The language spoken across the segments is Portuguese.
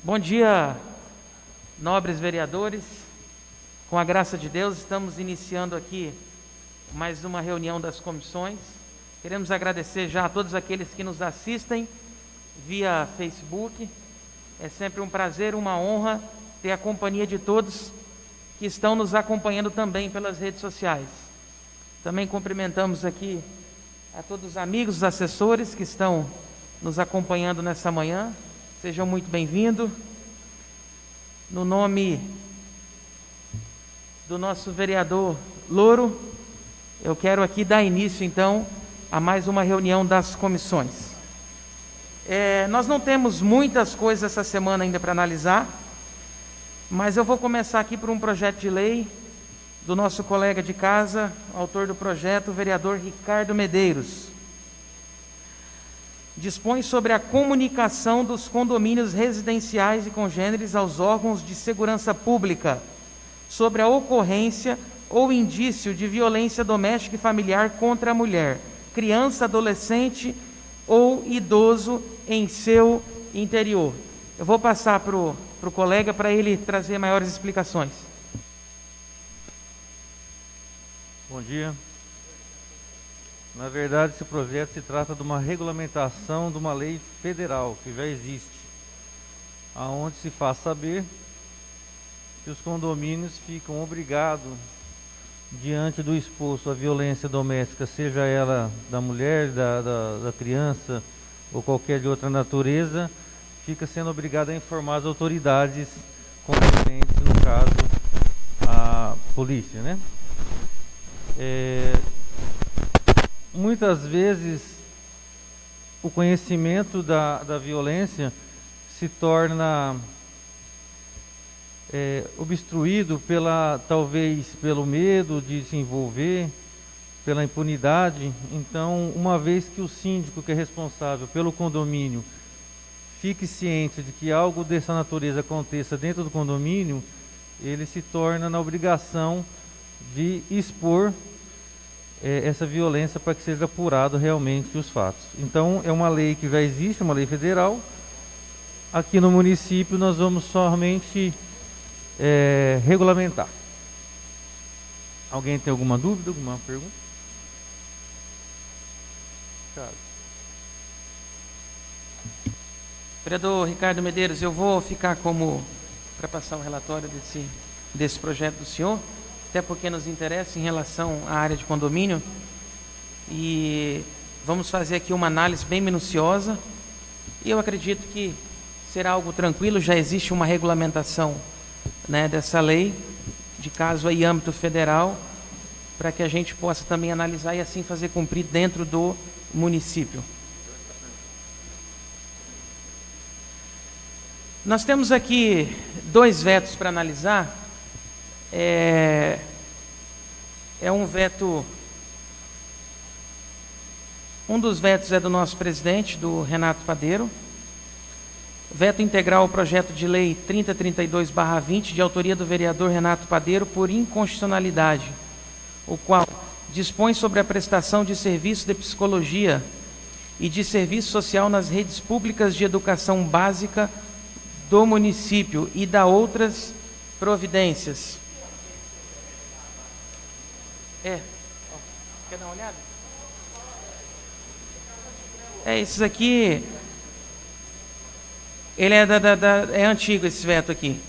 Bom dia, nobres vereadores. Com a graça de Deus, estamos iniciando aqui mais uma reunião das comissões. Queremos agradecer já a todos aqueles que nos assistem via Facebook. É sempre um prazer, uma honra ter a companhia de todos que estão nos acompanhando também pelas redes sociais. Também cumprimentamos aqui a todos os amigos, os assessores que estão nos acompanhando nessa manhã. Sejam muito bem-vindos. No nome do nosso vereador Louro, eu quero aqui dar início, então, a mais uma reunião das comissões. Nós não temos muitas coisas essa semana ainda para analisar, mas eu vou começar aqui por um projeto de lei do nosso colega de casa, autor do projeto, o vereador Ricardo Medeiros. Dispõe sobre a comunicação dos condomínios residenciais e congêneres aos órgãos de segurança pública sobre a ocorrência ou indício de violência doméstica e familiar contra a mulher, criança, adolescente ou idoso em seu interior. Eu vou passar para o colega para ele trazer maiores explicações. Bom dia. Na verdade, esse projeto se trata de uma regulamentação de uma lei federal que já existe, aonde se faz saber que os condomínios ficam obrigados, diante do exposto à violência doméstica, seja ela da mulher, da criança ou qualquer de outra natureza, fica sendo obrigado a informar as autoridades competentes, no caso, a polícia, né? Muitas vezes o conhecimento da violência se torna obstruído talvez pelo medo de se envolver, pela impunidade. Então, uma vez que o síndico, que é responsável pelo condomínio, fique ciente de que algo dessa natureza aconteça dentro do condomínio, ele se torna na obrigação de expor essa violência para que seja apurado realmente os fatos. Então, é uma lei que já existe, uma lei federal. Aqui no município nós vamos somente regulamentar. Alguém tem alguma dúvida, alguma pergunta? Carlos. Vereador Ricardo Medeiros, eu vou ficar para passar o relatório desse projeto do senhor, até porque nos interessa em relação à área de condomínio, e vamos fazer aqui uma análise bem minuciosa, e eu acredito que será algo tranquilo. Já existe uma regulamentação, né, dessa lei, de caso aí âmbito federal, para que a gente possa também analisar e assim fazer cumprir dentro do município. Nós temos aqui 2 vetos para analisar. Um veto, um dos vetos é do nosso presidente, do Renato Padeiro. Veto integral ao projeto de lei 3032/20, de autoria do vereador Renato Padeiro, por inconstitucionalidade, o qual dispõe sobre a prestação de serviço de psicologia e de serviço social nas redes públicas de educação básica do município e da outras providências. Quer dar uma olhada? Esses aqui, ele é antigo, esse veto aqui.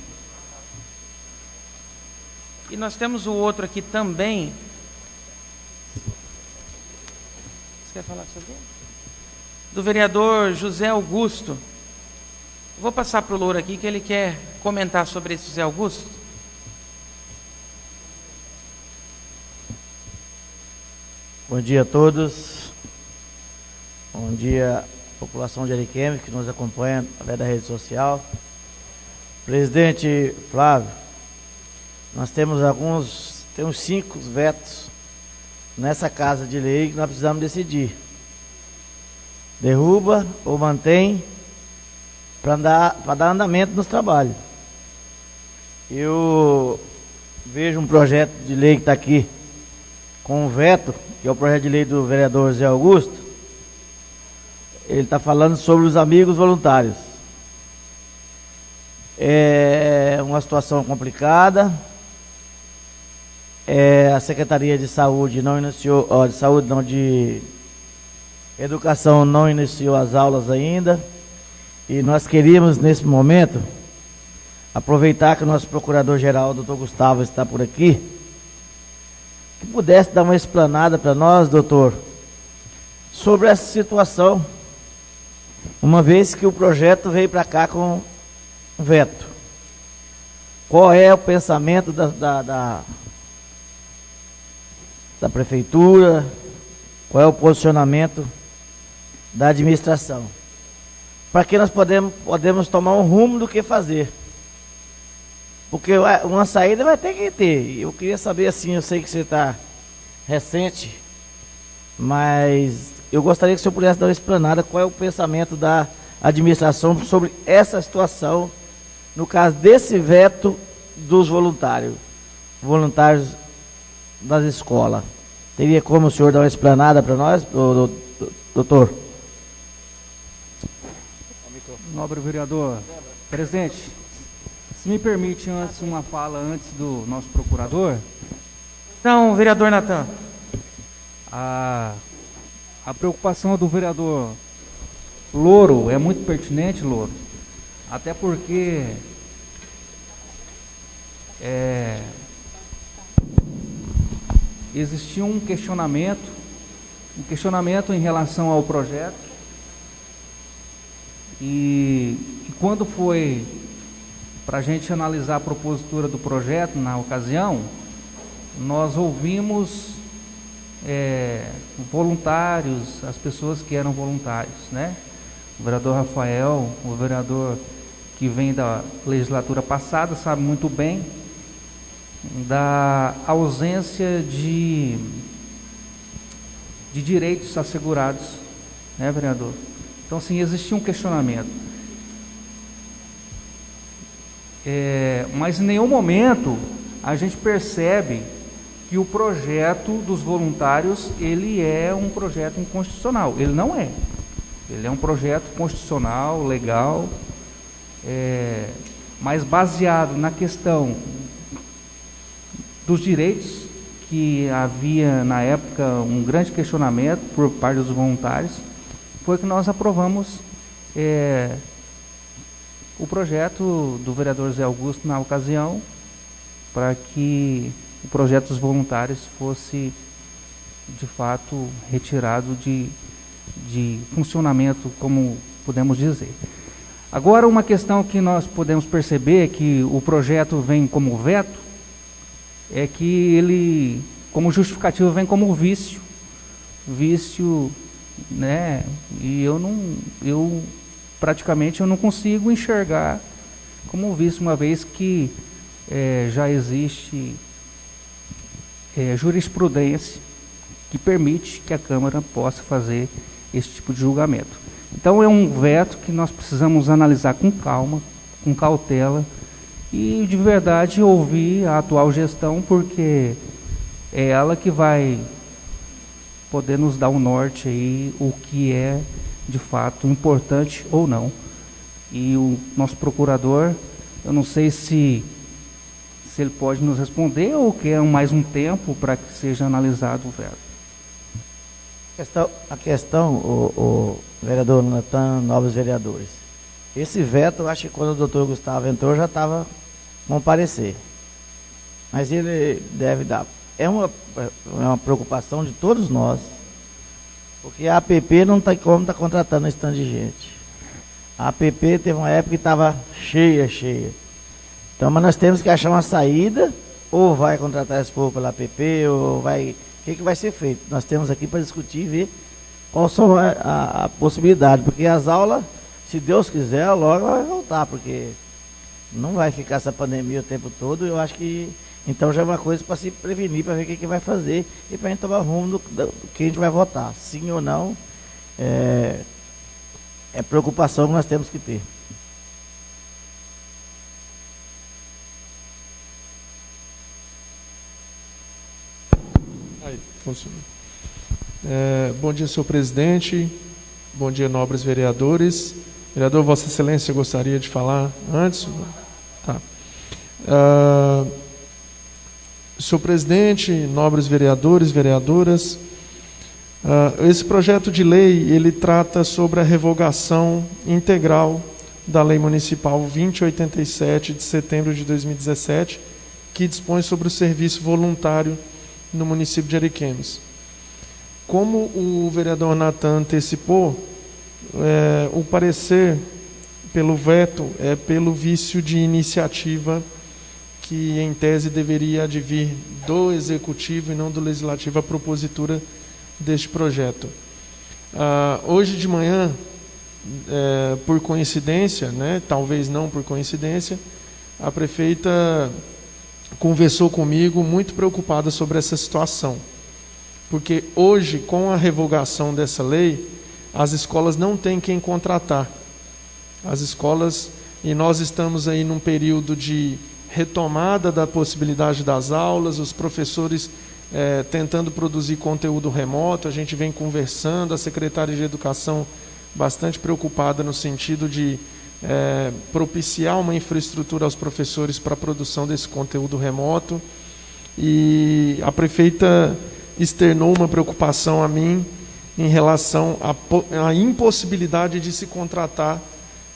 E nós temos o outro aqui também. Você quer falar sobre ele? Do vereador José Augusto. Vou passar para o Louro aqui, que ele quer comentar sobre esse José Augusto. Bom dia a todos. Bom dia, população de Ariquemes que nos acompanha através da rede social. Presidente Flávio, nós temos uns 5 vetos nessa casa de lei que nós precisamos decidir. Derruba ou mantém para dar andamento nos trabalhos. Eu vejo um projeto de lei que está aqui com um veto, que é o projeto de lei do vereador Zé Augusto. Ele está falando sobre os amigos voluntários. É uma situação complicada. A Secretaria de Saúde não iniciou, de Educação não iniciou as aulas ainda. E nós queríamos, nesse momento, aproveitar que o nosso Procurador-Geral, doutor Gustavo, está por aqui, que pudesse dar uma explanada para nós, doutor, sobre essa situação, uma vez que o projeto veio para cá com veto. Qual é o pensamento da Prefeitura? Qual é o posicionamento da administração? Para que nós podemos tomar um rumo do que fazer. Porque uma saída vai ter que ter. Eu queria saber assim, eu sei que você está recente, mas eu gostaria que o senhor pudesse dar uma explanada qual é o pensamento da administração sobre essa situação, no caso desse veto dos voluntários das escolas. Teria como o senhor dar uma explanada para nós, doutor? Nobre vereador, presidente, se me permite antes uma fala antes do nosso procurador. Então, vereador Natan. A preocupação do vereador Louro é muito pertinente, Louro, até porque existia um questionamento em relação ao projeto. E quando foi para a gente analisar a propositura do projeto, na ocasião, nós ouvimos voluntários, as pessoas que eram voluntários, né? O vereador Rafael, o vereador que vem da legislatura passada, sabe muito bem da ausência de direitos assegurados, né, vereador? Então, sim, existia um questionamento. Mas em nenhum momento a gente percebe que o projeto dos voluntários, ele é um projeto inconstitucional. Ele não é. Ele é um projeto constitucional, legal, mas baseado na questão dos direitos, que havia na época um grande questionamento por parte dos voluntários, foi que nós aprovamos o projeto do vereador Zé Augusto na ocasião, para que o projeto dos voluntários fosse de fato retirado de funcionamento, como podemos dizer. Agora, uma questão que nós podemos perceber que o projeto vem como veto, é que ele, como justificativo, vem como vício, né? E eu praticamente não consigo enxergar como vício, uma vez que já existe jurisprudência que permite que a Câmara possa fazer esse tipo de julgamento. Então é um veto que nós precisamos analisar com calma, com cautela, e de verdade ouvir a atual gestão, porque é ela que vai poder nos dar um norte aí, o que é de fato importante ou não. E o nosso procurador, eu não sei se ele pode nos responder ou quer mais um tempo para que seja analisado o veto. A questão, o vereador Natan, novos vereadores, esse veto, eu acho que quando o doutor Gustavo entrou já estava com parecer, mas ele deve dar. É uma preocupação de todos nós, porque a APP não tem como estar contratando esse tanto de gente. A APP teve uma época que estava cheia. Então, mas nós temos que achar uma saída, ou vai contratar esse povo pela APP, ou vai... O que vai ser feito? Nós temos aqui para discutir e ver qual são a possibilidade, porque as aulas, se Deus quiser, logo vai voltar, porque não vai ficar essa pandemia o tempo todo. Eu acho que então já é uma coisa para se prevenir, para ver o que vai fazer e para a gente tomar rumo do que a gente vai votar, sim ou não. É preocupação que nós temos que ter. Funciona. Bom dia, senhor presidente. Bom dia, nobres vereadores. Vereador, Vossa Excelência gostaria de falar antes? Tá. Senhor presidente, nobres vereadores, vereadoras, esse projeto de lei, ele trata sobre a revogação integral da Lei Municipal 2087, de setembro de 2017, que dispõe sobre o serviço voluntário no município de Ariquemes. Como o vereador Natan antecipou, o parecer pelo veto é pelo vício de iniciativa que, em tese, deveria advir do Executivo e não do Legislativo a propositura deste projeto. Hoje de manhã, por coincidência, né, talvez não por coincidência, a prefeita conversou comigo muito preocupada sobre essa situação. Porque hoje, com a revogação dessa lei, as escolas não têm quem contratar. As escolas, e nós estamos aí num período de retomada da possibilidade das aulas, os professores tentando produzir conteúdo remoto, a gente vem conversando, a secretária de Educação bastante preocupada no sentido de propiciar uma infraestrutura aos professores para a produção desse conteúdo remoto. E a prefeita externou uma preocupação a mim em relação à impossibilidade de se contratar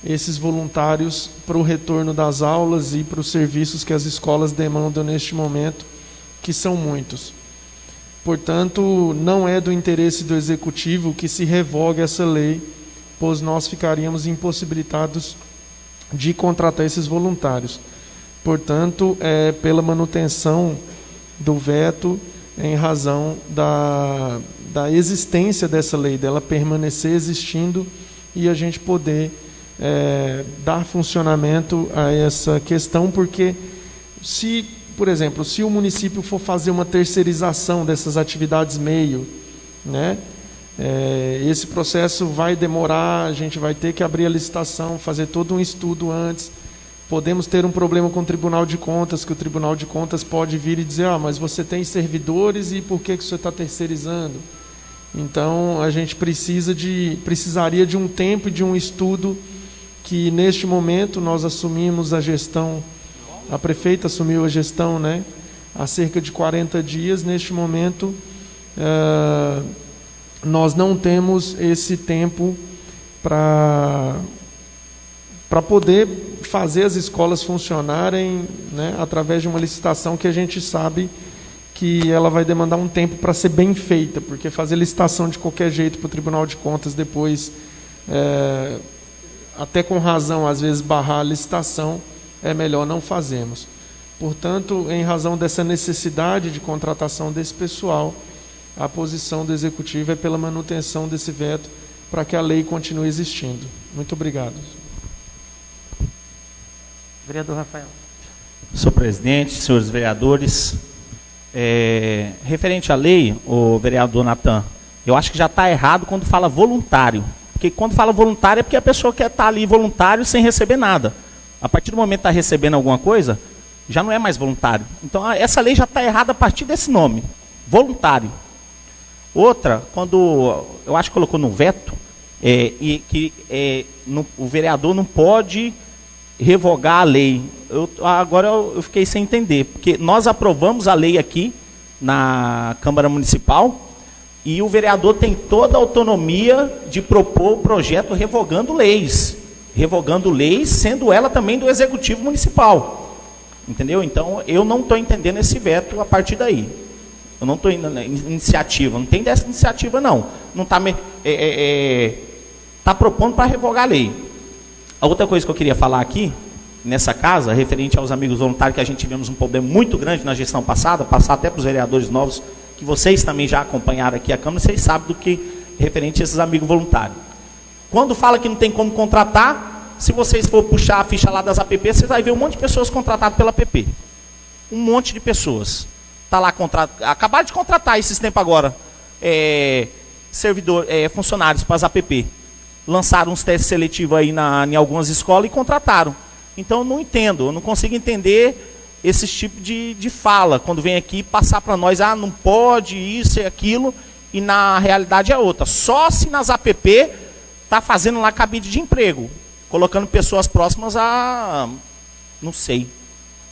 esses voluntários para o retorno das aulas e para os serviços que as escolas demandam neste momento, que são muitos. Portanto, não é do interesse do Executivo que se revogue essa lei, pois nós ficaríamos impossibilitados de contratar esses voluntários. Portanto, pela manutenção do veto, em razão da existência dessa lei, dela permanecer existindo e a gente poder dar funcionamento a essa questão, porque se, por exemplo, se o município for fazer uma terceirização dessas atividades meio, né, esse processo vai demorar, a gente vai ter que abrir a licitação, fazer todo um estudo antes. Podemos ter um problema com o Tribunal de Contas, que o Tribunal de Contas pode vir e dizer, mas você tem servidores e por que você está terceirizando? Então, a gente precisaria de um tempo e de um estudo que, neste momento, nós assumimos a gestão, a prefeita assumiu a gestão, né, há cerca de 40 dias. Neste momento, nós não temos esse tempo para poder fazer as escolas funcionarem, né, através de uma licitação que a gente sabe que ela vai demandar um tempo para ser bem feita, porque fazer licitação de qualquer jeito para o Tribunal de Contas depois, até com razão, às vezes barrar a licitação, é melhor não fazermos. Portanto, em razão dessa necessidade de contratação desse pessoal, a posição do Executivo é pela manutenção desse veto para que a lei continue existindo. Muito obrigado. Vereador Rafael. Senhor presidente, senhores vereadores, referente à lei, o vereador Natan, eu acho que já está errado quando fala voluntário. Porque quando fala voluntário é porque a pessoa quer estar ali voluntário sem receber nada. A partir do momento que está recebendo alguma coisa, já não é mais voluntário. Então, essa lei já está errada a partir desse nome, voluntário. Outra, quando eu acho que colocou no veto, o vereador não pode revogar a lei. Agora eu fiquei sem entender, porque nós aprovamos a lei aqui na Câmara Municipal e o vereador tem toda a autonomia de propor o projeto revogando leis, sendo ela também do Executivo Municipal. Entendeu? Então, eu não estou entendendo esse veto a partir daí. Eu não estou indo na iniciativa, não tem dessa iniciativa, não. Não está tá propondo para revogar a lei. A outra coisa que eu queria falar aqui, nessa casa, referente aos amigos voluntários, que a gente tivemos um problema muito grande na gestão passada, passar até para os vereadores novos, que vocês também já acompanharam aqui a Câmara, vocês sabem do que referente a esses amigos voluntários. Quando fala que não tem como contratar, se vocês for puxar a ficha lá das APP, vocês vão ver um monte de pessoas contratadas pela APP. Um monte de pessoas. Está lá, acabaram de contratar esses tempos agora, funcionários para as APP. Lançaram uns testes seletivos aí em algumas escolas e contrataram. Então, eu não entendo, eu não consigo entender esse tipo de fala, quando vem aqui passar para nós, não pode isso e aquilo, e na realidade é outra. Só se nas APP está fazendo lá cabide de emprego. colocando pessoas próximas a... não sei,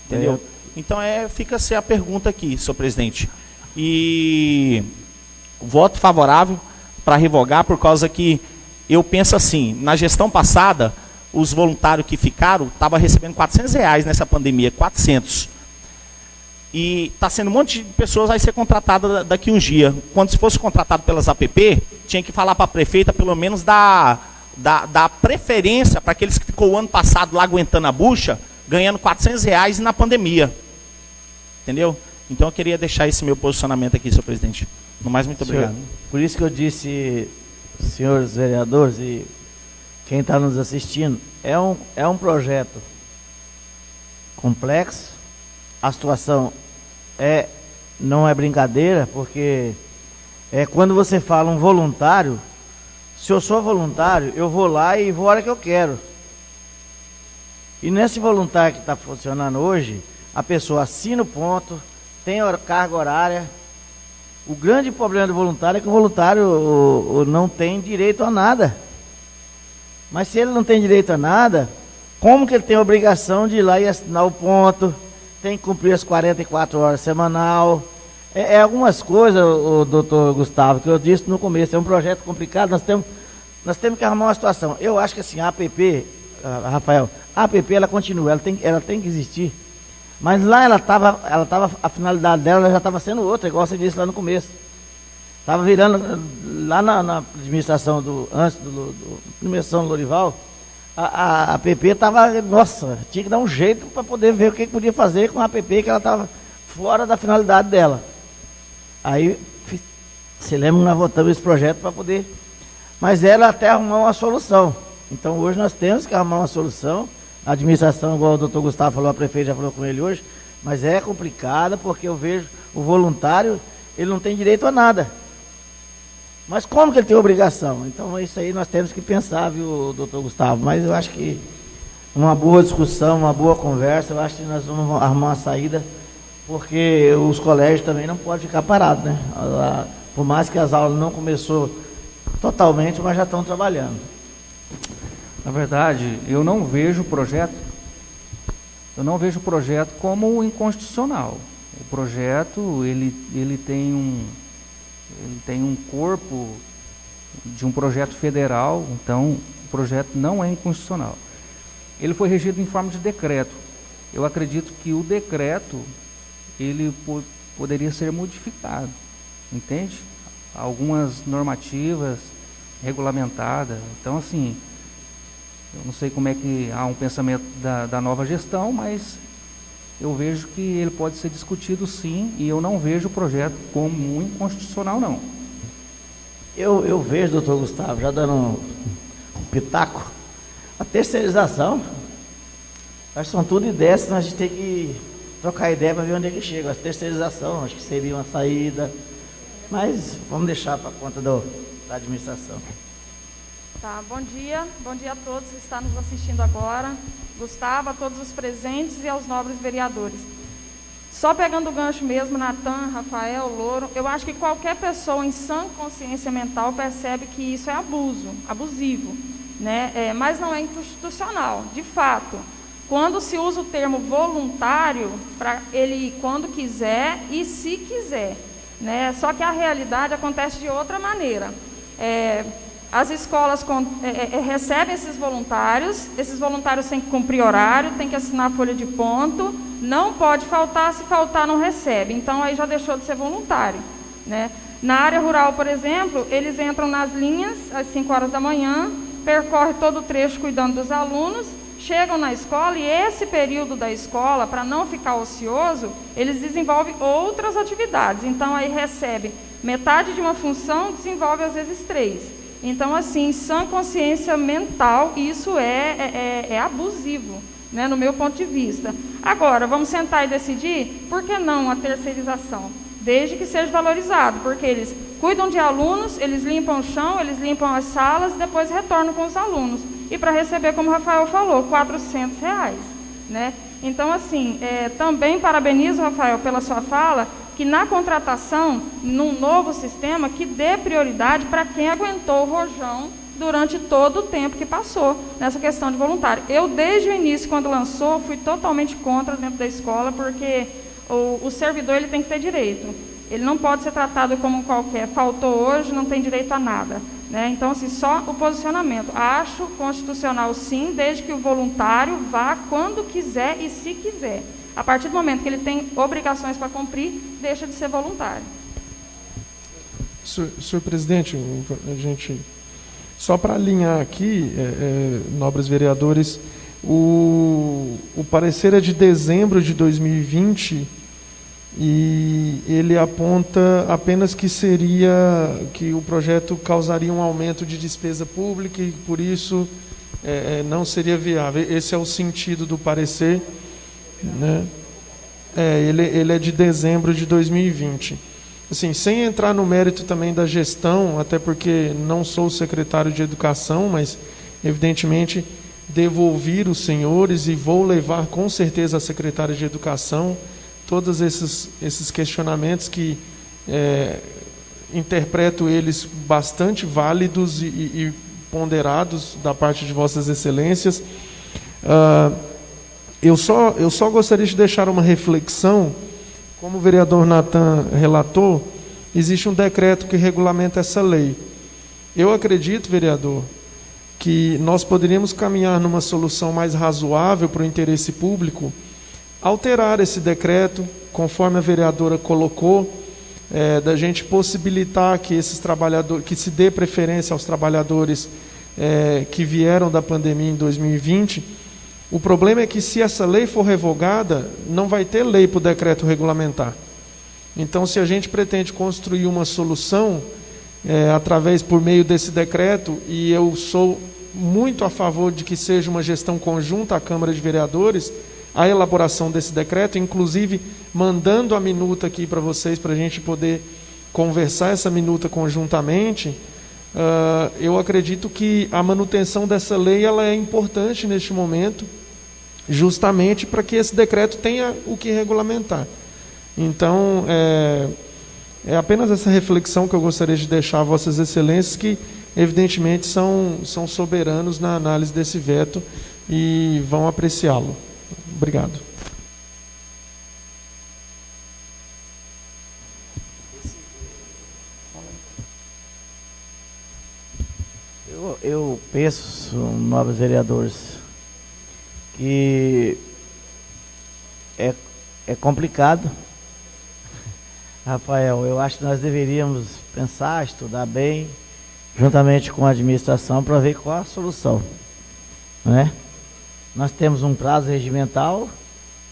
entendeu? Então fica-se a pergunta aqui, senhor presidente. E voto favorável para revogar, por causa que eu penso assim, na gestão passada, os voluntários que ficaram estavam recebendo R$400 nessa pandemia, 400. E está sendo um monte de pessoas vai ser contratada daqui uns dias. Quando se fosse contratado pelas APP, tinha que falar para a prefeita pelo menos da preferência para aqueles que ficou o ano passado lá aguentando a bucha, ganhando R$400 na pandemia. Entendeu? Então eu queria deixar esse meu posicionamento aqui, senhor presidente. No mais, muito obrigado. Por isso que eu disse, senhores vereadores e quem está nos assistindo, é um projeto complexo. A situação não é brincadeira, porque quando você fala um voluntário, se eu sou voluntário, eu vou lá e vou a hora que eu quero. E nesse voluntário que está funcionando hoje, a pessoa assina o ponto, tem carga horária. O grande problema do voluntário é que o voluntário não tem direito a nada. Mas se ele não tem direito a nada, como que ele tem a obrigação de ir lá e assinar o ponto? Tem que cumprir as 44 horas semanal. Algumas coisas, o doutor Gustavo, que eu disse no começo, é um projeto complicado, nós temos que arrumar uma situação. Eu acho que assim, a APP, Rafael, a APP ela continua, ela tem que existir. Mas lá a finalidade dela já estava sendo outra, igual você disse lá no começo. Estava virando, lá na administração antes do administração do Lorival, a APP estava, nossa, tinha que dar um jeito para poder ver o que podia fazer com a APP, que ela estava fora da finalidade dela. Aí, você lembra que nós votamos esse projeto para poder... Mas ela até arrumar uma solução. Então hoje nós temos que arrumar uma solução. A administração, igual o doutor Gustavo falou, a prefeita já falou com ele hoje, mas é complicada porque eu vejo o voluntário, ele não tem direito a nada. Mas como que ele tem obrigação? Então isso aí nós temos que pensar, viu, doutor Gustavo? Mas eu acho que uma boa discussão, uma boa conversa, eu acho que nós vamos arrumar uma saída, porque os colégios também não podem ficar parados, né? Por mais que as aulas não começou totalmente, mas já estão trabalhando. Na verdade, eu não vejo o projeto como inconstitucional. O projeto, ele tem um corpo de um projeto federal, então o projeto não é inconstitucional. Ele foi regido em forma de decreto. Eu acredito que o decreto, ele poderia ser modificado, entende? Algumas normativas regulamentadas. Então, assim, eu não sei como é que há um pensamento da nova gestão, mas eu vejo que ele pode ser discutido sim, e eu não vejo o projeto como inconstitucional, não. Eu vejo, doutor Gustavo, já dando um pitaco, a terceirização, acho que são tudo ideias, mas a gente tem que trocar ideia para ver onde é que chega. A terceirização, acho que seria uma saída, mas vamos deixar para conta da administração. Tá, bom dia a todos que estão nos assistindo agora, Gustavo, a todos os presentes e aos nobres vereadores. Só pegando o gancho mesmo, Natan, Rafael, Louro, eu acho que qualquer pessoa em sã consciência mental percebe que isso é abusivo, né? Mas não é inconstitucional, de fato. Quando se usa o termo voluntário, para ele ir quando quiser e se quiser, né? Só que a realidade acontece de outra maneira. As escolas recebem esses voluntários têm que cumprir horário, têm que assinar a folha de ponto, não pode faltar, se faltar não recebe, então aí já deixou de ser voluntário, né? Na área rural, por exemplo, eles entram nas linhas às 5 horas da manhã, percorrem todo o trecho cuidando dos alunos, chegam na escola e esse período da escola, para não ficar ocioso, eles desenvolvem outras atividades, então aí recebe metade de uma função, desenvolve às vezes 3. Então, assim, sã consciência mental, isso é abusivo, né, no meu ponto de vista. Agora, vamos sentar e decidir, por que não a terceirização? Desde que seja valorizado, porque eles cuidam de alunos, eles limpam o chão, eles limpam as salas, depois retornam com os alunos. E para receber, como o Rafael falou, R$400, né? Então, assim, também parabenizo, Rafael, pela sua fala, que na contratação, num novo sistema, que dê prioridade para quem aguentou o rojão durante todo o tempo que passou nessa questão de voluntário. Eu, desde o início, quando lançou, fui totalmente contra dentro da escola, porque o servidor ele tem que ter direito. Ele não pode ser tratado como qualquer. Faltou hoje, não tem direito a nada. Né? Então, assim, só o posicionamento. Acho constitucional, sim, desde que o voluntário vá quando quiser e se quiser. A partir do momento que ele tem obrigações para cumprir, deixa de ser voluntário. Senhor presidente, a gente, só para alinhar aqui, nobres vereadores, o parecer é de dezembro de 2020 e ele aponta apenas que o projeto causaria um aumento de despesa pública e por isso não seria viável. Esse é o sentido do parecer, né? Ele é de dezembro de 2020. Assim, sem entrar no mérito também da gestão, até porque não sou secretário de Educação, mas evidentemente devo ouvir os senhores e vou levar com certeza à secretária de Educação todos esses questionamentos que interpreto eles bastante válidos e ponderados da parte de vossas excelências. Eu só gostaria de deixar uma reflexão. Como o vereador Natan relatou, existe um decreto que regulamenta essa lei. Eu acredito, vereador, que nós poderíamos caminhar numa solução mais razoável para o interesse público, alterar esse decreto, conforme a vereadora colocou, da gente possibilitar que esses trabalhadores, que se dê preferência aos trabalhadores que vieram da pandemia em 2020. O problema é que se essa lei for revogada, não vai ter lei para o decreto regulamentar. Então, se a gente pretende construir uma solução por meio desse decreto, e eu sou muito a favor de que seja uma gestão conjunta à Câmara de Vereadores, a elaboração desse decreto, inclusive mandando a minuta aqui para vocês, para a gente poder conversar essa minuta conjuntamente, eu acredito que a manutenção dessa lei ela é importante neste momento, justamente para que esse decreto tenha o que regulamentar. Então, é apenas essa reflexão que eu gostaria de deixar a vossas excelências, que evidentemente são soberanos na análise desse veto e vão apreciá-lo. Obrigado. Eu penso, nobres vereadores, que é complicado. Rafael, eu acho que nós deveríamos pensar, estudar bem, juntamente com a administração, para ver qual a solução, né? Nós temos um prazo regimental,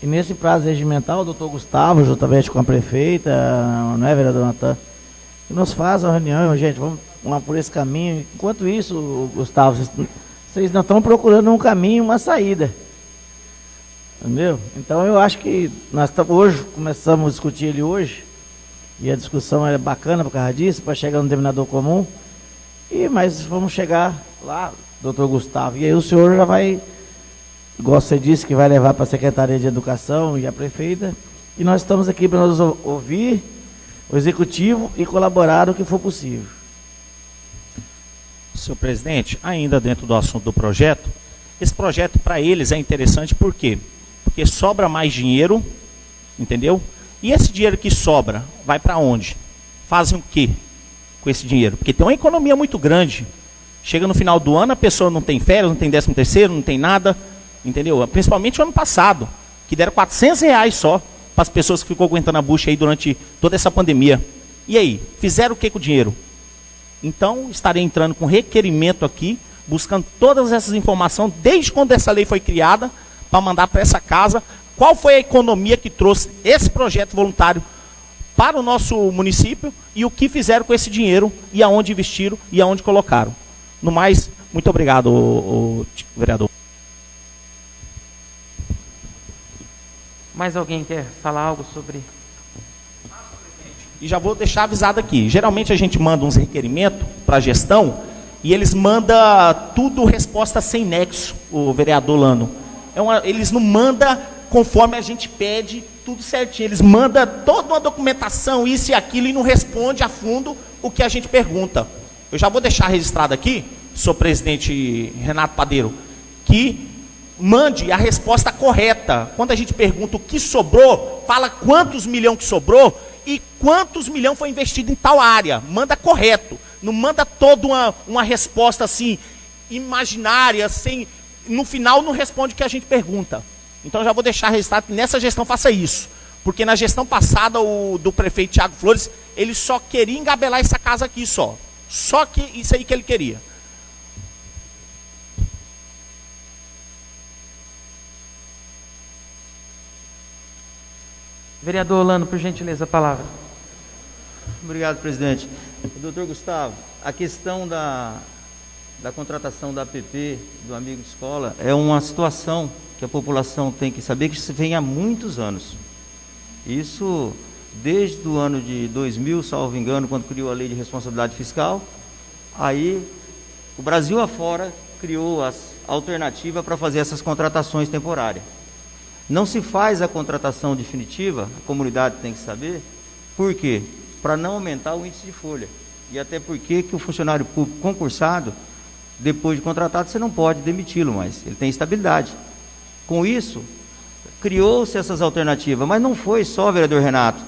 e nesse prazo regimental, o doutor Gustavo, juntamente com a prefeita, não é, vereador Natan, nos faz a reunião, gente, vamos por esse caminho. Enquanto isso, Gustavo, vocês não estão procurando um caminho, uma saída. Entendeu? Então eu acho que nós hoje começamos a discutir ele hoje, e a discussão é bacana por causa disso, para chegar no denominador comum, mas vamos chegar lá, doutor Gustavo, e aí o senhor já vai, igual você disse, que vai levar para a Secretaria de Educação e a prefeita, e nós estamos aqui para nos ouvir o executivo e colaborar o que for possível. Senhor presidente, ainda dentro do assunto do projeto, esse projeto para eles é interessante por quê? Porque sobra mais dinheiro, entendeu? E esse dinheiro que sobra, vai para onde? Fazem o quê com esse dinheiro? Porque tem uma economia muito grande. Chega no final do ano, a pessoa não tem férias, não tem 13º, não tem nada, entendeu? Principalmente o ano passado, que deram R$400 só para as pessoas que ficou aguentando a bucha aí durante toda essa pandemia. E aí, fizeram o que com o dinheiro? Então, estarei entrando com requerimento aqui, buscando todas essas informações, desde quando essa lei foi criada, para mandar para essa casa, qual foi a economia que trouxe esse projeto voluntário para o nosso município e o que fizeram com esse dinheiro e aonde investiram e aonde colocaram. No mais, muito obrigado, o vereador. Mais alguém quer falar algo sobre... E já vou deixar avisado aqui. Geralmente a gente manda uns requerimentos para a gestão e eles mandam tudo resposta sem nexo, o vereador Lano. Eles não mandam conforme a gente pede, tudo certinho. Eles mandam toda uma documentação, isso e aquilo, e não responde a fundo o que a gente pergunta. Eu já vou deixar registrado aqui, senhor presidente Renato Padeiro, que mande a resposta correta. Quando a gente pergunta o que sobrou, fala quantos milhões que sobrou e quantos milhões foi investido em tal área. Manda correto. Não manda toda uma resposta assim, imaginária, sem, no final não responde o que a gente pergunta. Então já vou deixar registrado que nessa gestão faça isso. Porque na gestão passada, do prefeito Thiago Flores, ele só queria engabelar essa casa aqui só. Só que isso aí que ele queria. Vereador Orlando, por gentileza, a palavra. Obrigado, presidente. Doutor Gustavo, a questão da contratação da APP, do amigo de escola, é uma situação que a população tem que saber que isso vem há muitos anos. Isso desde o ano de 2000, salvo engano, quando criou a lei de responsabilidade fiscal. Aí o Brasil afora criou as alternativas para fazer essas contratações temporárias. Não se faz a contratação definitiva, a comunidade tem que saber, por quê? Para não aumentar o índice de folha. E até porque que o funcionário público concursado, depois de contratado, você não pode demiti-lo mais, ele tem estabilidade. Com isso, criou-se essas alternativas, mas não foi só, vereador Renato,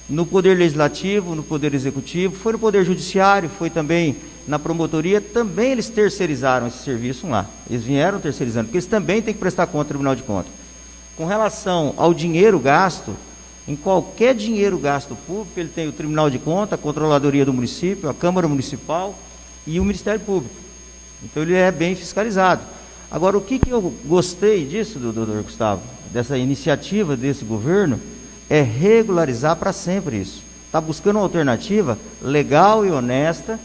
no Poder Legislativo, no Poder Executivo, foi no Poder Judiciário, foi também na promotoria, também eles terceirizaram esse serviço lá. Eles vieram terceirizando, porque eles também têm que prestar conta ao Tribunal de Contas. Com relação ao dinheiro gasto, em qualquer dinheiro gasto público, ele tem o Tribunal de Contas, a Controladoria do Município, a Câmara Municipal e o Ministério Público. Então ele é bem fiscalizado. Agora, o que eu gostei disso, doutor Gustavo, dessa iniciativa desse governo, é regularizar para sempre isso. Está buscando uma alternativa legal e honesta,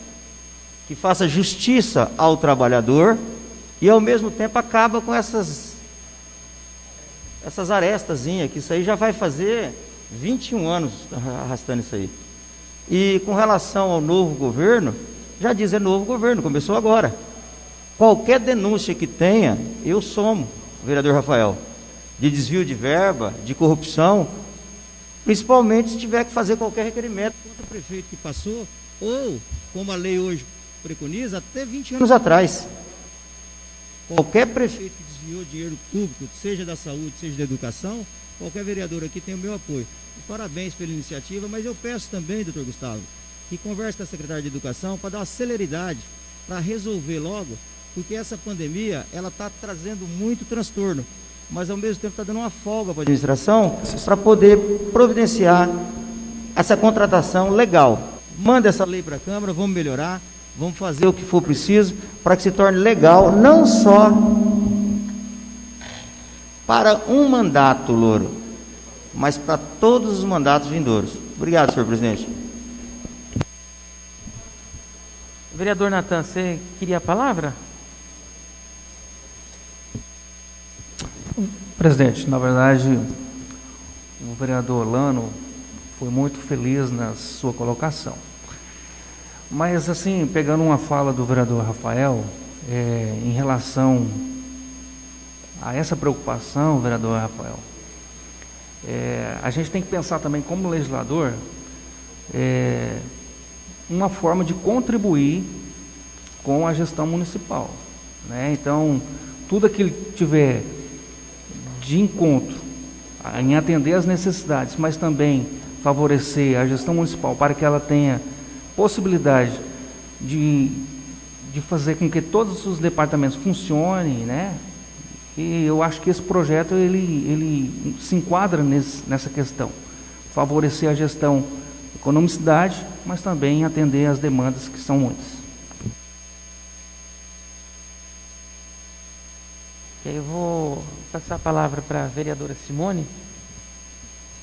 que faça justiça ao trabalhador e, ao mesmo tempo, acaba com essas arestazinhas, que isso aí já vai fazer 21 anos arrastando isso aí. E com relação ao novo governo, já diz, é novo governo, começou agora. Qualquer denúncia que tenha, eu somo, vereador Rafael, de desvio de verba, de corrupção, principalmente se tiver que fazer qualquer requerimento contra o prefeito que passou, ou, como a lei hoje preconiza, até 20 anos atrás. Qualquer prefeito que desviou dinheiro público, seja da saúde, seja da educação, qualquer vereador aqui tem o meu apoio. E parabéns pela iniciativa, mas eu peço também, doutor Gustavo, que converse com a secretária de Educação para dar uma celeridade, para resolver logo, porque essa pandemia, ela está trazendo muito transtorno, mas ao mesmo tempo está dando uma folga para a administração para poder providenciar essa contratação legal. Manda essa lei para a Câmara, vamos melhorar, vamos fazer o que for preciso para que se torne legal, não só para um mandato, Louro, mas para todos os mandatos vindouros. Obrigado, senhor presidente. Vereador Natan, você queria a palavra? Presidente, na verdade, o vereador Orlando foi muito feliz na sua colocação. Mas, assim, pegando uma fala do vereador Rafael, em relação a essa preocupação, vereador Rafael, a gente tem que pensar também, como legislador, uma forma de contribuir com a gestão municipal, né? Então, tudo aquilo que tiver de encontro em atender às necessidades, mas também favorecer a gestão municipal para que ela tenha possibilidade de fazer com que todos os departamentos funcionem, né? E eu acho que esse projeto ele se enquadra nessa questão, favorecer a gestão economicidade, mas também atender às demandas que são muitas. Eu vou passar a palavra para a vereadora Simone,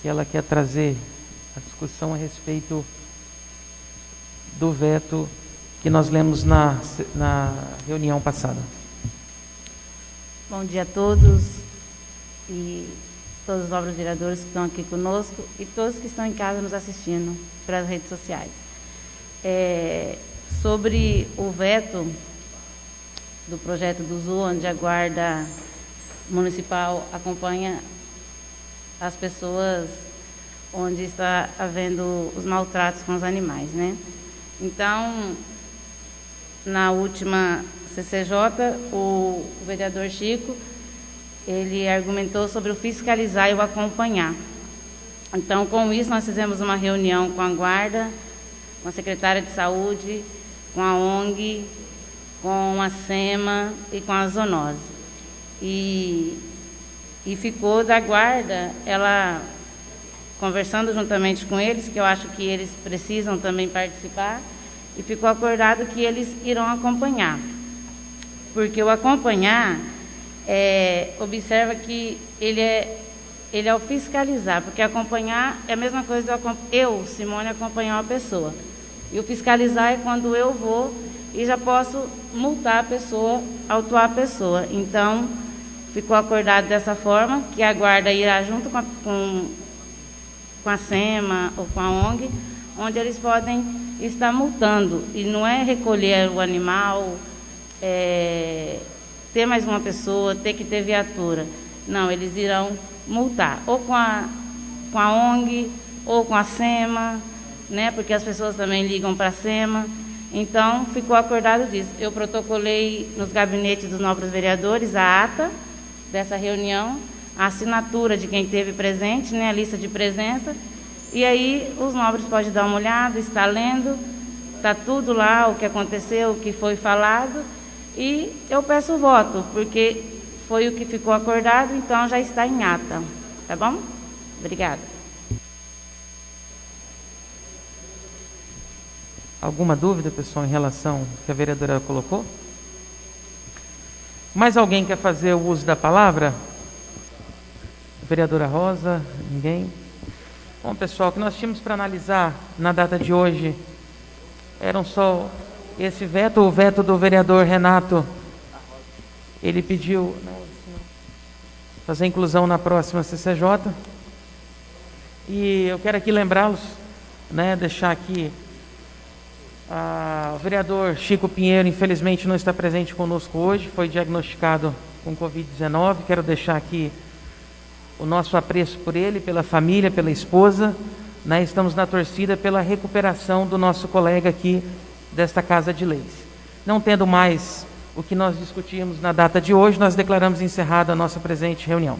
que ela quer trazer a discussão a respeito do veto que nós lemos na reunião passada. Bom dia a todos e todos os nobres vereadores que estão aqui conosco e todos que estão em casa nos assistindo pelas redes sociais. Sobre o veto do projeto do ZU, onde a Guarda Municipal acompanha as pessoas onde está havendo os maltratos com os animais, né? Então, na última CCJ, o vereador Chico, ele argumentou sobre o fiscalizar e o acompanhar. Então, com isso, nós fizemos uma reunião com a Guarda, com a secretária de Saúde, com a ONG, com a SEMA e com a Zoonose. E ficou da Guarda, ela conversando juntamente com eles, que eu acho que eles precisam também participar, e ficou acordado que eles irão acompanhar. Porque o acompanhar, observa que ele é o fiscalizar, porque acompanhar é a mesma coisa eu, Simone, acompanhar uma pessoa. E o fiscalizar é quando eu vou e já posso multar a pessoa, autuar a pessoa. Então, ficou acordado dessa forma, que a Guarda irá junto com a SEMA ou com a ONG, onde eles podem estar multando. E não é recolher o animal, ter mais uma pessoa, ter que ter viatura. Não, eles irão multar, ou com a ONG, ou com a SEMA, né, porque as pessoas também ligam para a SEMA. Então, ficou acordado disso. Eu protocolei nos gabinetes dos nobres vereadores a ata dessa reunião, a assinatura de quem esteve presente, né, a lista de presença, e aí os nobres podem dar uma olhada, estar lendo, está tudo lá, o que aconteceu, o que foi falado, e eu peço o voto, porque foi o que ficou acordado, então já está em ata. Tá bom? Obrigada. Alguma dúvida, pessoal, em relação ao que a vereadora colocou? Mais alguém quer fazer o uso da palavra? Vereadora Rosa? Ninguém? Bom, pessoal, o que nós tínhamos para analisar na data de hoje eram só esse veto, o veto do vereador Renato. Ele pediu fazer inclusão na próxima CCJ. E eu quero aqui lembrá-los, né, deixar aqui, o vereador Chico Pinheiro, infelizmente, não está presente conosco hoje, foi diagnosticado com Covid-19. Quero deixar aqui o nosso apreço por ele, pela família, pela esposa, né? Estamos na torcida pela recuperação do nosso colega aqui desta Casa de Leis. Não tendo mais o que nós discutimos na data de hoje, nós declaramos encerrada a nossa presente reunião.